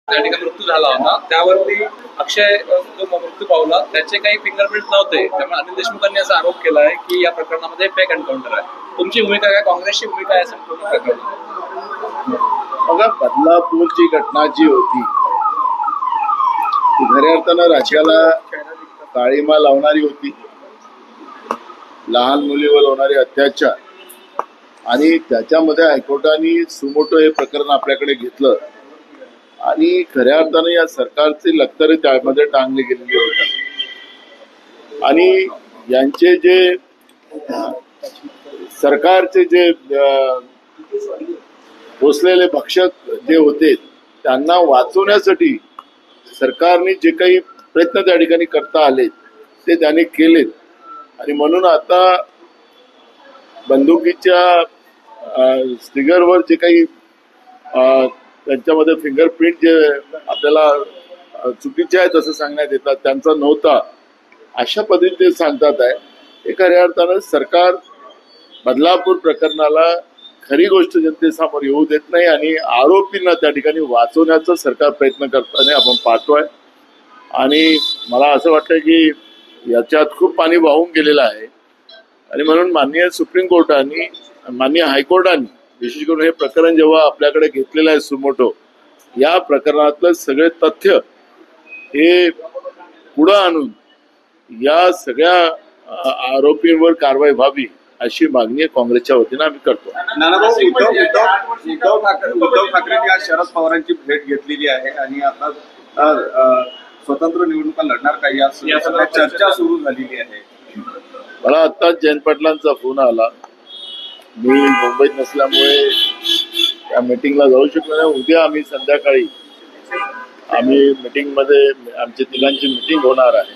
त्या ठिकाणी मृत्यू झाला होता, त्यावरती अक्षय जो मृत्यू पावला त्याचे काही फिंगरप्रिंट नव्हते, त्यामुळे अनिल देशमुखांनी असा आरोप केला आहे की या प्रकरणामध्ये फेक एन्काउंटर आहे. तुमची भूमिका काय, काँग्रेसची भूमिका आहे संपूर्ण प्रकरणात? बघा, बदलापूरची घटना जी होती ती खऱ्या अर्थानं राज्याला काळीमा लावणारी होती. लहान मुलीवर होणारे अत्याचार आणि त्याच्यामध्ये हायकोर्टाने सुमोटो हे प्रकरण आपल्याकडे घेतलं आणि खऱ्या अर्थानं या सरकारचे लक्तरे त्यामध्ये टांगले गेलेले होते. आणि यांचे जे सरकारचे जे पोचलेले भक्षक जे होते त्यांना वाचवण्यासाठी सरकारने जे काही प्रयत्न त्या ठिकाणी करता आले ते त्याने केलेत. आणि म्हणून आता बंदुकीच्या स्टिगरवर जे काही त्यांच्यामध्ये फिंगरप्रिंट जे आपल्याला चुकीचे आहेत असं सांगण्यात येतात त्यांचा नव्हता अशा पद्धतीने ते सांगतात आहे. हे खऱ्या अर्थानं सरकार बदलापूर प्रकरणाला खरी गोष्ट जनतेसमोर येऊ देत नाही आणि आरोपींना त्या ठिकाणी वाचवण्याचा सरकार प्रयत्न करताना आपण पाहतोय. आणि मला असं वाटतं की याच्यात खूप पाणी वाहून गेलेलं आहे आणि म्हणून माननीय सुप्रीम कोर्टाने माननीय हायकोर्टाने विशेष करून हे प्रकरण जेव्हा आपल्याकडे घेतलेलं आहे सुमोटो, या प्रकरणातलं सगळे तथ्य हे पुढं आणून या सगळ्या आरोपींवर कारवाई व्हावी अशी मागणी काँग्रेसच्या वतीनं आम्ही करतो. उद्धव ठाकरेंनी आज शरद पवारांची भेट घेतलेली आहे आणि आता स्वतंत्र निवडणुका लढणार काही या सगळ्या चर्चा सुरू झालेली आहे. मला आत्ताच जयंत पाटलांचा फोन आला. मी मुंबईत नसल्यामुळे त्या मीटिंगला जाऊ शकलो नाही. उद्या आम्ही संध्याकाळी मीटिंगमध्ये आमच्या तिघांची मीटिंग होणार आहे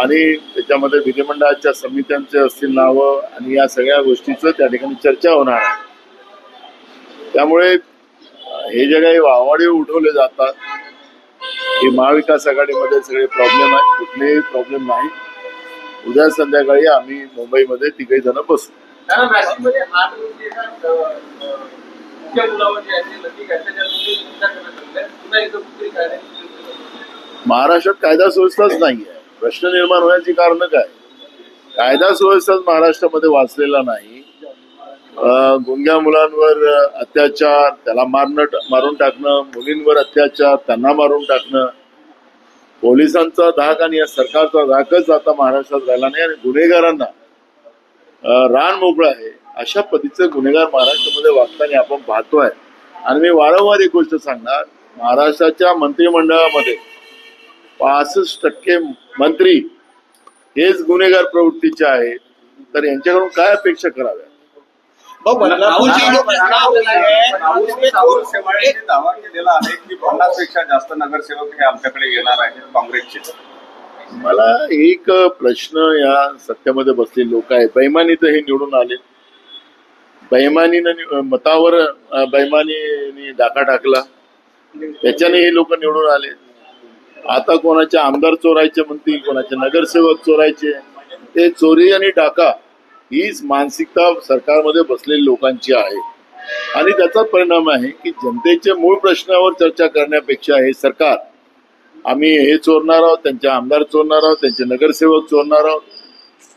आणि त्याच्यामध्ये विधिमंडळाच्या समित्यांचे असतील नावं आणि या सगळ्या गोष्टीचं त्या ठिकाणी चर्चा होणार आहे. त्यामुळे हे जे काही वावाडे उठवले जातात हे महाविकास आघाडीमध्ये सगळे प्रॉब्लेम आहेत, कुठलेही प्रॉब्लेम नाही. उद्या संध्याकाळी आम्ही मुंबईमध्ये तिघही जण बसू. महाराष्ट्रात कायदा सुव्यवस्थाच नाही आहे. प्रश्न निर्माण होण्याची कारण काय? कायदा सुव्यवस्थाच महाराष्ट्रामध्ये वाचलेला नाही. गुंग्या मुलांवर अत्याचार, त्याला मारून टाकणं, मुलींवर अत्याचार, त्यांना मारून टाकणं, पोलिसांचा धाक आणि या सरकारचा धाकच आता महाराष्ट्रात राहिला नाही आणि गुन्हेगारांना रान मोकळं आहे अशा पद्धतीचे गुन्हेगार महाराष्ट्रामध्ये वागताना आपण पाहतोय. आणि मी वारंवार एक गोष्ट सांगणार, महाराष्ट्राच्या मंत्रिमंडळामध्ये 65% मंत्री हेच गुन्हेगार प्रवृत्तीचे आहेत, तर यांच्याकडून काय अपेक्षा कराव्या? दावा केलेला आहे की 50पेक्षा जास्त नगरसेवक हे आमच्याकडे येणार आहेत काँग्रेसचे. मला एक प्रश्न, या सत्तेमध्ये बसलेले लोक आहेत, बेईमानीत हे निवडून आले, बेईमानीनं मतावर बेईमानीने डाका टाकला, त्याच्याने हे लोक निवडून आले. आता कोणाचे आमदार चोरायचे म्हणतील, कोणाचे नगरसेवक चोरायचे. ते चोरी आणि डाका हीच मानसिकता सरकारमध्ये बसलेल्या लोकांची आहे आणि त्याचा परिणाम आहे की जनतेच्या मूळ प्रश्नावर चर्चा करण्यापेक्षा हे सरकार आम्ही हे चोरणार आहोत, त्यांचे आमदार चोरणार आहोत, त्यांचे नगरसेवक चोरणार आहोत,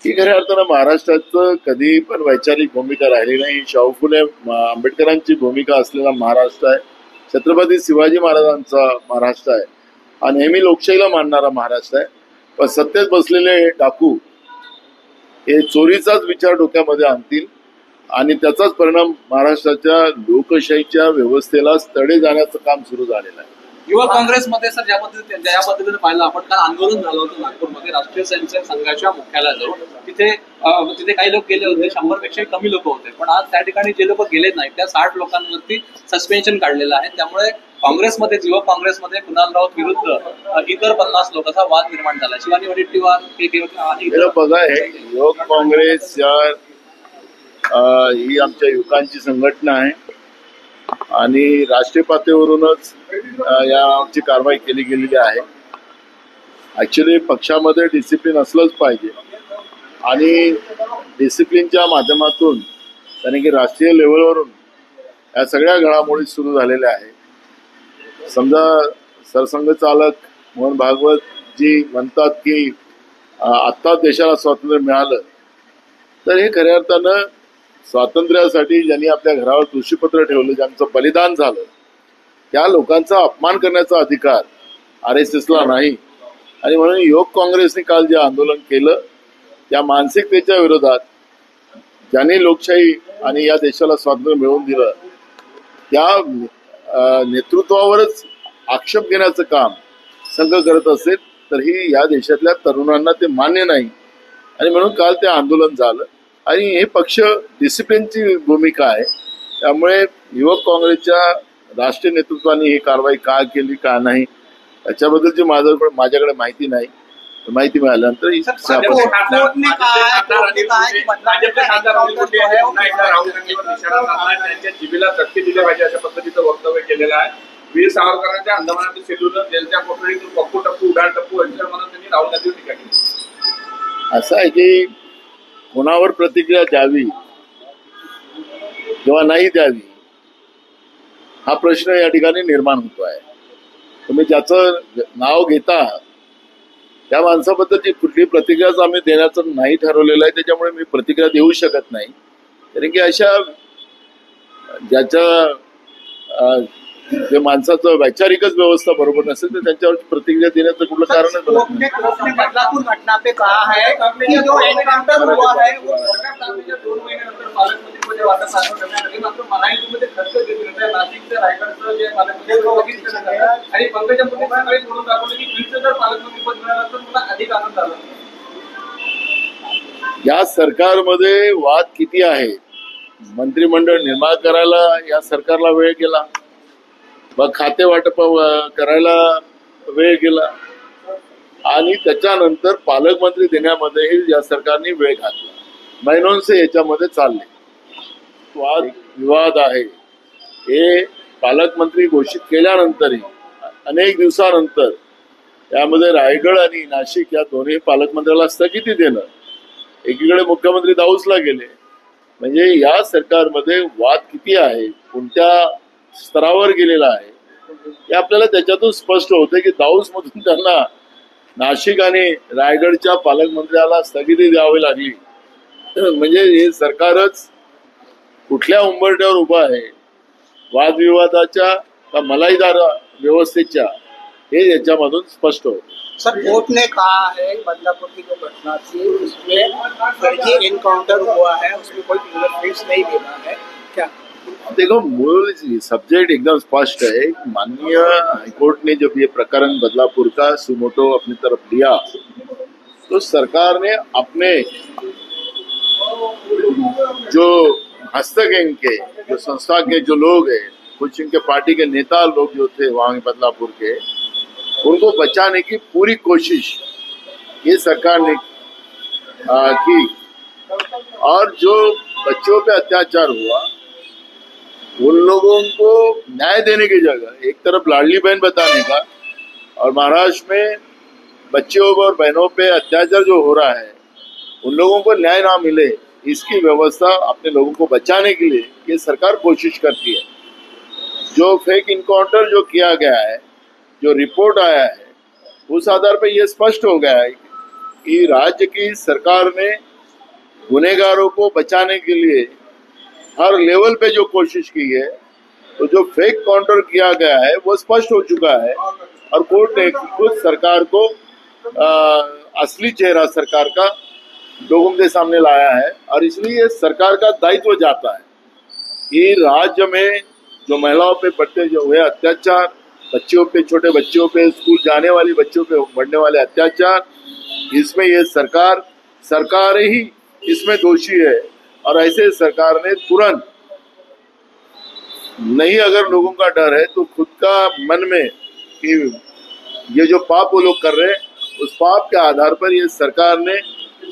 ही खऱ्या अर्थानं महाराष्ट्राचं कधी पण वैचारिक भूमिका राहिली नाही. शाहू फुले आंबेडकरांची भूमिका असलेला महाराष्ट्र आहे, छत्रपती शिवाजी महाराजांचा महाराष्ट्र आहे हा नेहमी लोकशाहीला मानणारा महाराष्ट्र आहे. पण सत्तेत बसलेले डाकू हे चोरीचाच विचार डोक्यामध्ये आणतील आणि त्याचाच परिणाम महाराष्ट्राच्या लोकशाहीच्या व्यवस्थेला तडे जाण्याचं काम सुरू झालेलं आहे. युवा काँग्रेसमध्ये सर ज्या पद्धतीने पाहिलं आपण, काल आंदोलन झालं होतं नागपूरमध्ये राष्ट्रीय स्वयंसेवक संघाच्या मुख्यालयाजवळ. तिथे काही लोक गेले होते, 100पेक्षा कमी लोक होते, पण आज त्या ठिकाणी जे लोक गेले नाहीत त्या 60 लोकांवरती सस्पेन्शन काढलेलं आहे. त्यामुळे काँग्रेसमध्ये, युवक काँग्रेसमध्ये कुणाल राऊत विरुद्ध इतर 50 लोक असा वाद निर्माण झाला. शिवानी वडेट्टीवार बघा, हे युवक काँग्रेस ही आमच्या युवकांची संघटना आहे आणि राष्ट्रीय पातळीवरूनच याची कारवाई केली गेलेली आहे. ऍक्च्युली पक्षामध्ये डिसिप्लिन असलंच पाहिजे आणि डिसिप्लिनच्या माध्यमातून कारण की राष्ट्रीय लेवलवरून या सगळ्या घडामोडी सुरू झालेल्या आहेत. समजा सरसंघचालक मोहन भागवत जी म्हणतात की आत्ता देशाला स्वातंत्र्य मिळालं, तर हे खऱ्या अर्थानं स्वातंत्र्यासाठी ज्यांनी आपल्या घरावर तुळशीपत्र ठेवलं, ज्यांचं बलिदान झालं, त्या लोकांचा अपमान करण्याचा अधिकार RSSला नाही. आणि म्हणून युवक काँग्रेसने काल जे आंदोलन केलं त्या मानसिकतेच्या विरोधात, ज्यांनी लोकशाही आणि या देशाला स्वातंत्र्य मिळवून दिलं त्या नेतृत्वावरच आक्षेप घेण्याचं काम संघ करत असेल तर ही या देशातल्या तरुणांना ते मान्य नाही. आणि म्हणून काल ते आंदोलन झालं. आणि हे पक्ष डिसिप्लिनची भूमिका आहे. त्यामुळे युवक काँग्रेसच्या राष्ट्रीय नेतृत्वाने ही कारवाई का केली का नाही याच्याबद्दलची माझ्याकडे माहिती नाही. माहिती मिळाल्यानंतर त्यांच्या जिबीला चटके दिल्या पाहिजे अशा पद्धतीचं वक्तव्य केलेलं आहे. वीर सावरकरांच्या अंदमानातील सेल्युलर जेलच्या कोठडीतून पप्पू टप्पू उडाण टप्पू यांच्या म्हणून त्यांनी राहुल गांधीवर टीका केली. असं आहे की कोणावर प्रतिक्रिया द्यावी किंवा नाही द्यावी हा प्रश्न या ठिकाणी निर्माण होतो आहे. तुम्ही ज्याचं नाव घेता त्या माणसाबद्दलची कुठली प्रतिक्रियाच आम्ही देण्याचं नाही ठरवलेलं आहे. त्याच्यामुळे मी प्रतिक्रिया देऊ शकत नाही. कारण की अशा ज्याच्या जे माणसाचं वैचारिकच व्यवस्था बरोबर नसेल तर त्यांच्यावर प्रतिक्रिया देण्याचं कुठलं कारणच बदलापूर घटना पे कहा है कि जो एनकाउंटर हुआ है वो 2 महिन्यानंतर पालकमंत्रीमध्ये वाटप करण्यात आली. मात्र महायुतीमध्ये खर्च घेतलेल्या नाशिकच्या रायगडचं जे पालकमंत्री आणि पंकजा मुंडे सकाळी म्हणून दाखवलं की बीडचं जर पालकमंत्रीपद मिळालं तर मला अधिक आनंद झाला. या सरकारमध्ये वाद किती आहे. मंत्रिमंडळ निर्माण करायला या सरकारला वेळ गेला, मग खाते वाटप करायला वेळ गेला आणि त्याच्यानंतर पालकमंत्री देण्यामध्येही या सरकारने वेळ घातला. महिनोंचे याच्यामध्ये चालले वाद विवाद आहे. हे पालकमंत्री घोषित केल्यानंतरही अनेक दिवसानंतर त्यामध्ये रायगड आणि नाशिक या दोन्ही पालकमंत्र्याला स्थगिती देणं, एकीकडे मुख्यमंत्री दाऊसला गेले. म्हणजे या सरकारमध्ये वाद किती आहे, कोणत्या स्तरावर गेलेला आहे हे आपल्याला त्याच्यातून स्पष्ट होते की दाऊस मधून त्यांना नाशिक आणि रायगडच्या पालकमंत्र्याला स्थगिती द्यावी लागली. म्हणजे हे सरकारच कुठल्या उंबरठ्यावर उभं आहे, वादविवादाच्या का मलाईदार व्यवस्थेच्या, हे याच्यामधून स्पष्ट होतं. सर, कोर्ट ने कहा है बदलापुर की जो घटना थी उसमें फर्जी एनकाउंटर हुआ है, उसमें कोई फिंगरप्रिंट्स नहीं देना है. क्या देखो, मूल सब्जेक्ट एकदम स्पष्ट है. माननीय हाईकोर्ट ने जब ये प्रकरण बदलापुर का सुमोटो अपनी तरफ लिया तो सरकार ने अपने जो हस्तक के जो संस्था के जो लोग हैं, कुछ इनके पार्टी के नेता लोग जो थे वहाँ बदलापुर के, उनको बचाने की पूरी कोशिश ये सरकार ने की. और जो बच्चों पे अत्याचार हुआ उन लोगों को न्याय देने की जगह एक तरफ लाडली बहन बताने का और महाराष्ट्र में बच्चों और बहनों पे अत्याचार जो हो रहा है उन लोगों को न्याय ना मिले, इसकी व्यवस्था अपने लोगों को बचाने के लिए ये सरकार कोशिश करती है. जो फेक इनकाउंटर जो किया गया है, जो रिपोर्ट आया है, उस आधार पर यह स्पष्ट हो गया है कि राज्य की सरकार ने गुनहगारों को बचाने के लिए हर लेवल पे जो कोशिश की है, तो जो फेक काउंटर किया गया है वो स्पष्ट हो चुका है. और कोर्ट ने खुद सरकार को असली चेहरा सरकार का लोगों के सामने लाया है. और इसलिए सरकार का दायित्व जाता है कि राज्य में जो महिलाओं पे बढ़ते जो हुए अत्याचार, बच्चों पे, छोटे बच्चों पे, स्कूल जाने वाली बच्चों पे बढ़ने वाले अत्याचार, इसमें ये सरकार ही इसमें दोषी है. और ऐसे सरकार ने तुरंत नहीं, अगर लोगों का डर है तो खुद का मन में कि ये जो पाप वो लोग कर रहे हैं, उस पाप के आधार पर ये सरकार ने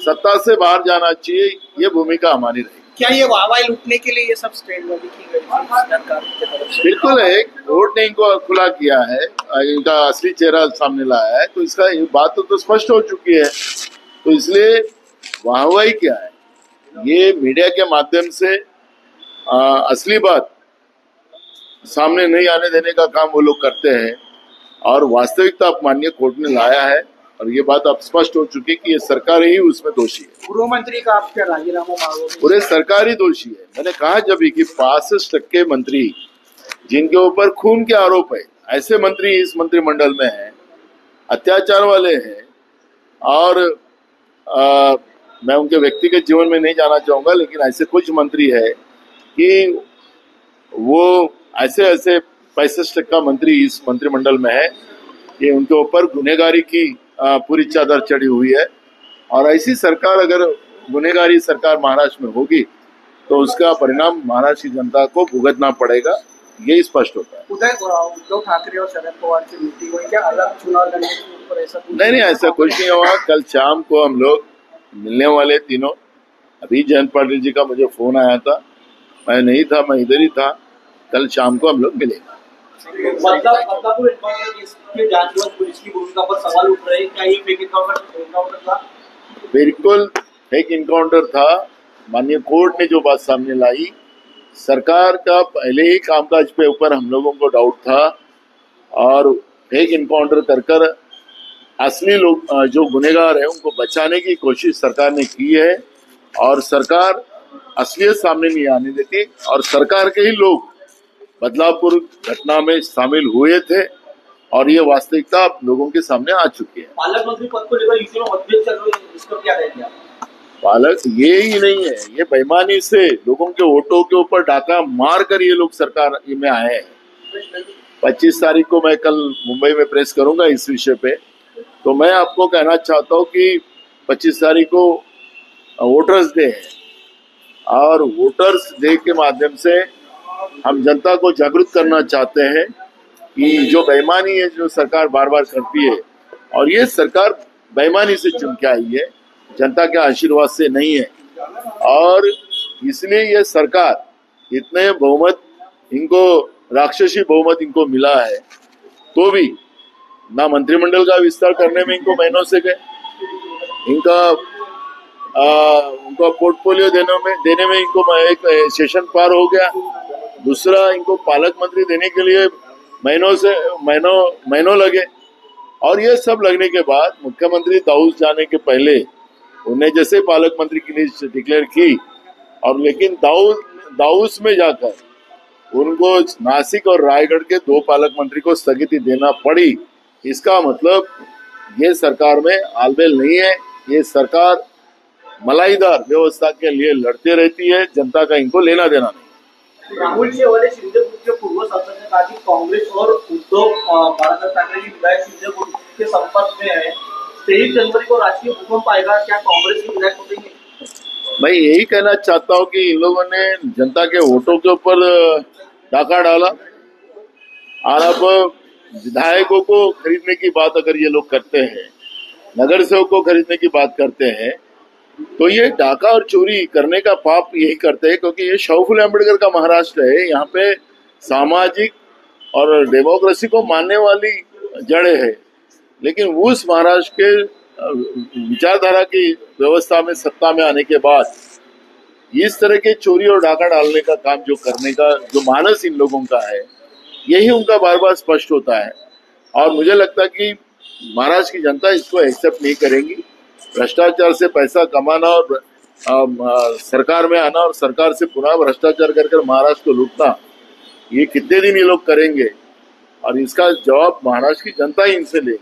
सत्ता से बाहर जाना चाहिए, ये भूमिका हमारी रही. क्या ये वाहवाही लूटने के लिए ये सब स्टेटमेंट की गई सरकार की तरफ से? बिल्कुल है. कोर्ट ने इनको खुला किया है, इनका असली चेहरा सामने लाया है, तो इसका बात तो स्पष्ट हो चुकी है. तो इसलिए वाहवाही क्या है, ये मीडिया के माध्यम से असली बात सामने नहीं आने देने का काम वो लोग करते हैं और वास्तविकता अब माननीय कोर्ट ने लाया है और ये बात अब स्पष्ट हो चुकी है कि ये सरकार ही उसमें दोषी है। गृह मंत्री का आप क्या राजीनामा मांगोगे? पूरे सरकार ही दोषी है। मैंने कहा जब कि 65% मंत्री जिनके ऊपर खून के आरोप है, ऐसे मंत्री इस मंत्रिमंडल में हैं, अत्याचार वाले हैं और मैं उनके व्यक्तिगत जीवन में नहीं जाना चाहूंगा, लेकिन ऐसे कुछ मंत्री है कि वो ऐसे 65% मंत्री इस मंत्रिमंडल में है कि उनके ऊपर गुनहगारी की पूरी चादर चढ़ी हुई है और ऐसी सरकार अगर गुनहगारी सरकार महाराष्ट्र में होगी तो उसका परिणाम महाराष्ट्र की जनता को भुगतना पड़ेगा, यही स्पष्ट होता है। उद्धव ठाकरे और शरद पवार की मीटिंग हुई, क्या अलग चुनाव लड़ने के ऊपर ऐसा नहीं, ऐसा कुछ नहीं हुआ। कल शाम को हम लोग मिलने वाले तीनों। अभी जयंत पाटिल जी का मुझे फोन आया था, मैं नहीं था, मैं इधर ही था। कल शाम को हम लोग मिले। बदलापुर एनकाउंटर केस के जांच में पुलिस की भूमिका पर सवाल उठ रहे हैं, क्या ये फेक एनकाउंटर था? बिल्कुल फेक एनकाउंटर था। माननीय कोर्ट ने जो बात सामने लाई, सरकार का पहले ही कामकाज पे ऊपर हम लोगों को डाउट था और फेक एनकाउंटर कर असली लोग जो गुनहगार है उनको बचाने की कोशिश सरकार ने की है और सरकार असलियत सामने नहीं आने देती और सरकार के ही लोग बदलापुर घटना में शामिल हुए थे और ये वास्तविकता लोगों के सामने आ चुकी है। पालक मंत्री पद को लेकर यूपी में मतभेद चल रहे हैं, इसका क्या रहेगा? पालक ये ही नहीं है, ये बेईमानी से लोगों के वोटों के ऊपर डाका मार कर ये लोग सरकार में आए हैं। 25 तारीख को मैं कल मुंबई में प्रेस करूंगा इस विषय पे, तो मैं आपको कहना चाहता हूँ कि 25 तारीख को वोटर्स डे है और वोटर्स डे के माध्यम से हम जनता को जागरूक करना चाहते हैं कि जो बेईमानी है जो सरकार बार बार करती है और ये सरकार बेईमानी से चुन के आई है, जनता के आशीर्वाद से नहीं है और इसलिए ये सरकार इतने बहुमत इनको राक्षसी बहुमत इनको मिला है तो भी ना मंत्रिमंडल का विस्तार करने में इनको महीनों से गए, उनको पोर्टफोलियो देने में इनको एक सेशन पार हो गया। दूसरा, इनको पालक मंत्री देने के लिए महीनों लगे और ये सब लगने के बाद मुख्यमंत्री दाऊस जाने के पहले उन्हें जैसे पालक मंत्री की लिस्ट डिक्लेयर की और लेकिन दाऊस में जाकर उनको नासिक और रायगढ़ के 2 पालक मंत्री को स्थगिति देना पड़ी। इसका मतलब ये सरकार में आलबेल नहीं है, ये सरकार मलाईदार व्यवस्था के लिए लड़ती रहती है, जनता का इनको लेना देना नहीं। राहुल जी वाले सिंधुदुर्ग के पूर्व सांसद ने कहा कि कांग्रेस और उद्धव बाळासाहेब ठाकरे जी विधायक सिंधुदुर्ग के संपर्क में है, 23 जनवरी को राजकीय भूकंप आएगा, क्या कांग्रेस के विधायक उठेंगे? मैं यही कहना चाहता हूँ कि इन लोगों ने जनता के वोटों के ऊपर डाका डाला और अब विधायकों को खरीदने की बात अगर ये लोग करते हैं, नगर सेवक को खरीदने की बात करते हैं, तो ये डाका और चोरी करने का पाप यही करते हैं क्योंकि ये शाहू फुले अम्बेडकर का महाराष्ट्र है। यहाँ पे सामाजिक और डेमोक्रेसी को मानने वाली जड़ें है, लेकिन उस महाराष्ट्र के विचारधारा की व्यवस्था में सत्ता में आने के बाद इस तरह के चोरी और डाका डालने का काम जो करने का जो मानस इन लोगों का है, यही उनका बार बार स्पष्ट होता है और मुझे लगता है कि महाराष्ट्र की जनता इसको एक्सेप्ट नहीं करेगी। भ्रष्टाचार से पैसा कमाना और सरकार में आना और सरकार से पुनः भ्रष्टाचार कर महाराष्ट्र को लूटना, ये कितने दिन ये लोग करेंगे और इसका जवाब महाराष्ट्र की जनता ही इनसे लेगी।